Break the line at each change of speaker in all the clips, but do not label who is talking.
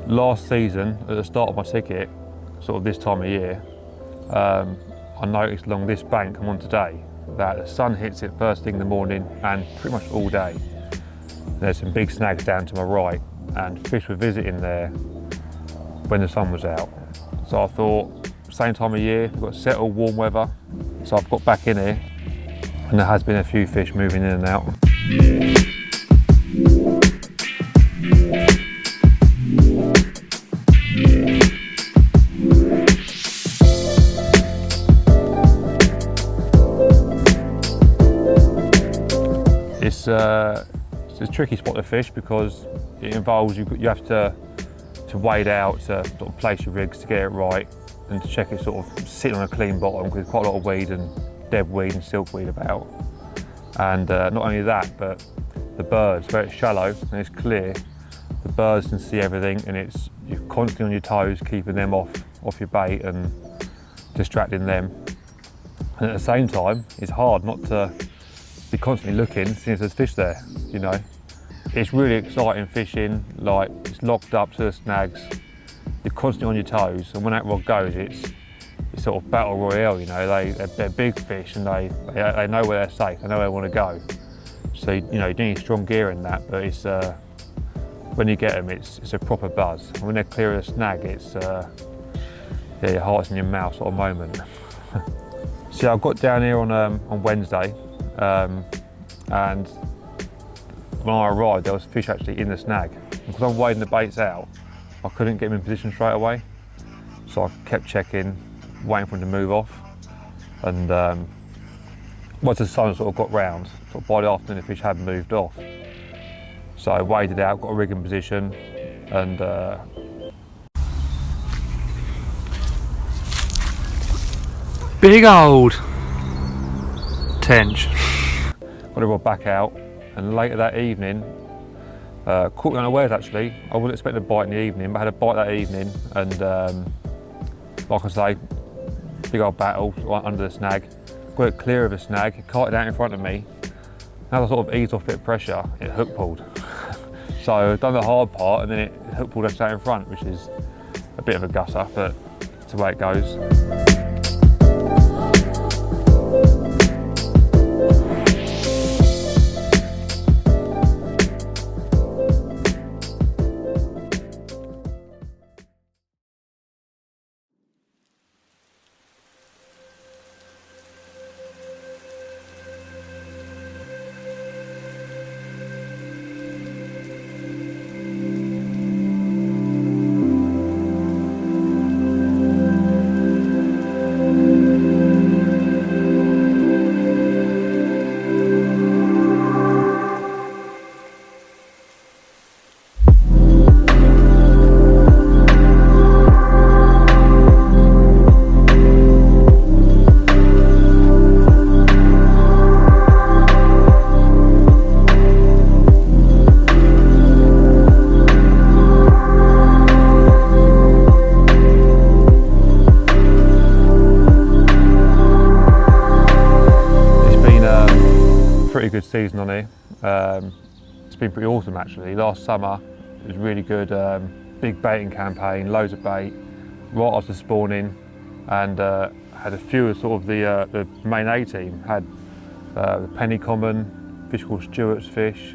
Last season, at the start of my ticket, sort of this time of year, I noticed along this bank I'm on today that the sun hits it first thing in the morning and pretty much all day. There's some big snags down to my right and fish were visiting there when the sun was out. So I thought, same time of year, we've got settled warm weather, so I've got back in here and there has been a few fish moving in and out. It's a tricky spot to fish because it involves you have to wade out to sort of place your rigs to get it right and to check it sort of sitting on a clean bottom because there's quite a lot of weed and dead weed and silkweed about. And not only that, but the birds, where it's shallow and it's clear, the birds can see everything and you're constantly on your toes, keeping them off your bait and distracting them. And at the same time, it's hard not to be constantly looking since there's fish there, you know. It's really exciting fishing, like it's locked up to the snags, you're constantly on your toes, and when that rod goes, it's sort of battle royale, you know. They're big fish and they know where they're safe, they know where they want to go. So, you know, you do need strong gear in that, but it's when you get them, it's a proper buzz. And when they're clear of the snag, it's yeah, your heart's in your mouth sort of moment. So I got down here on Wednesday, and when I arrived there was fish actually in the snag. And because I'm wading the baits out, I couldn't get them in position straight away, so I kept checking, waiting for them to move off. And once the sun sort of got round, sort of by the afternoon the fish had moved off, so I waded out, got a rig in position, and
big old tench.
got it rod back out, and later that evening, caught me unawares actually. I wasn't expecting a bite in the evening, but I had a bite that evening, and like I say, big old battle right under the snag. Got it clear of the snag, it kited out in front of me. As I sort of eased off a bit of pressure, it hook pulled. So I've done the hard part, and then it hook pulled us out in front, which is a bit of a gusser, but it's the way it goes. Pretty good season on here. It's been pretty awesome actually. Last summer it was really good, big baiting campaign, loads of bait, right after spawning, and had a few of sort of the main A team. Had the penny common, fish called Stewart's fish,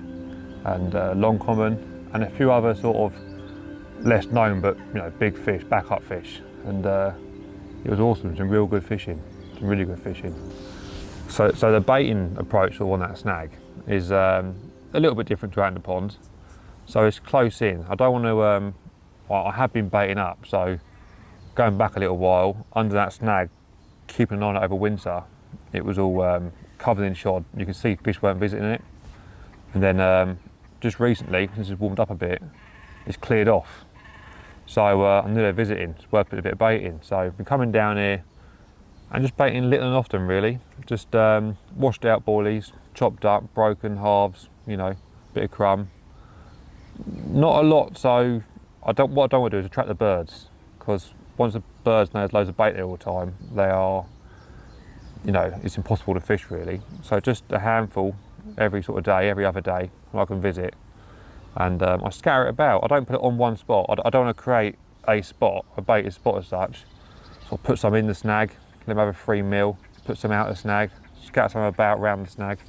and long common, and a few other sort of less known but you know big fish, backup fish, and it was awesome. Some real good fishing, some really good fishing. So the baiting approach on that snag is a little bit different to out in the pond. So it's close in. I don't want to, I have been baiting up, so going back a little while, under that snag, keeping an eye on it over winter, it was all covered in shod. You can see fish weren't visiting it. And then just recently, since it's warmed up a bit, it's cleared off. So I knew they're visiting, it's worth putting a bit of bait in. So I've been coming down here, and just baiting little and often really. Just washed out boilies, chopped up, broken halves, you know, bit of crumb. Not a lot, so what I don't want to do is attract the birds, because once the birds know there's loads of bait there all the time, they are, you know, it's impossible to fish really. So just a handful every sort of day, every other day, when I can visit. and I scatter it about. I don't put it on one spot. I don't want to create a spot, a baited spot as such. So I put some in the snag, let them have a free meal, put some out the snag, scatter some about around the snag,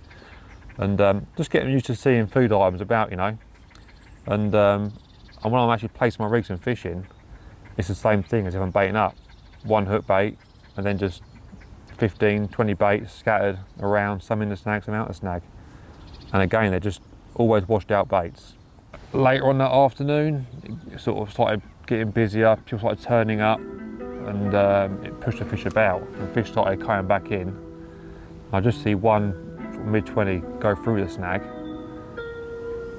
and just get them used to seeing food items about, you know. And when I'm actually placing my rigs and fishing, it's the same thing as if I'm baiting up. One hook bait, and then just 15, 20 baits scattered around, some in the snag, some out the snag. And again, they're just always washed out baits. Later on that afternoon, it sort of started getting busier, people started turning up, and it pushed the fish about, and fish started coming back in. I just see one sort of mid-20 go through the snag.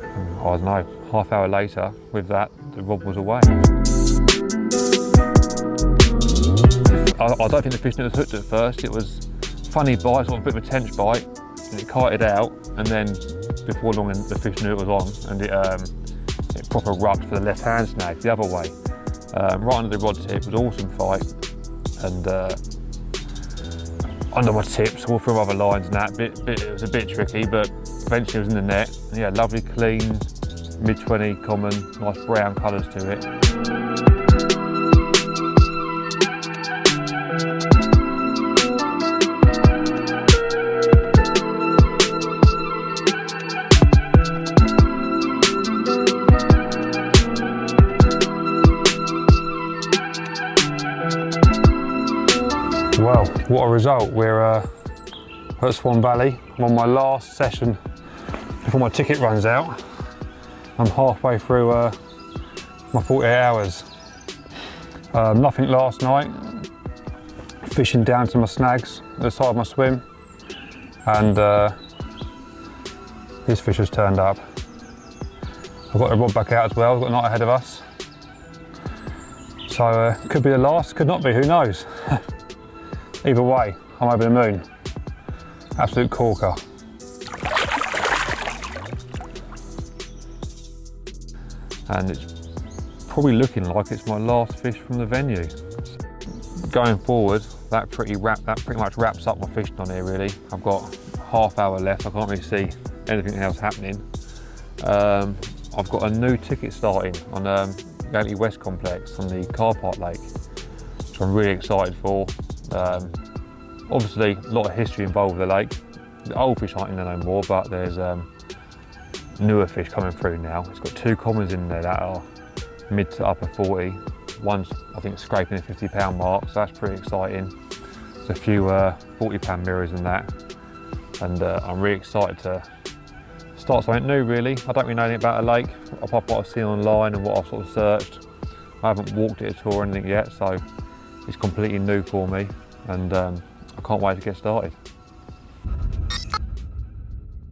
And I don't know, half hour later, with that, the rod was away. I don't think the fish was hooked at first. It was funny bite, sort of a bit of a tench bite, and it kited out, and then before long the fish knew it was on, and it proper rubbed for the left hand snag the other way. Right under the rod tip. It was an awesome fight, and under my tips, all through other lines and that, it was a bit tricky, but eventually it was in the net. Yeah, lovely, clean, mid-20 common, nice brown colours to it. Well, what a result. We're at Swan Valley. I'm on my last session before my ticket runs out. I'm halfway through my 48 hours. Nothing last night. Fishing down to my snags at the side of my swim, and this fish has turned up. I've got the rod back out as well. We've got a night ahead of us. So could be the last, could not be, who knows? Either way, I'm over the moon. Absolute corker. And it's probably looking like it's my last fish from the venue. Going forward, that pretty much wraps up my fishing on here really. I've got half hour left, I can't really see anything else happening. I've got a new ticket starting on Yateley West Complex on the Carp Lake, which I'm really excited for. Obviously, a lot of history involved with the lake. The old fish aren't in there no more, but there's newer fish coming through now. It's got two commons in there that are mid to upper 40. One's, I think, scraping the 50-pound mark, so that's pretty exciting. There's a few 40-pound mirrors in that, and I'm really excited to start something new, really. I don't really know anything about the lake, apart from what I've seen online and what I've sort of searched. I haven't walked it at all or anything yet, so it's completely new for me, and I can't wait to get started.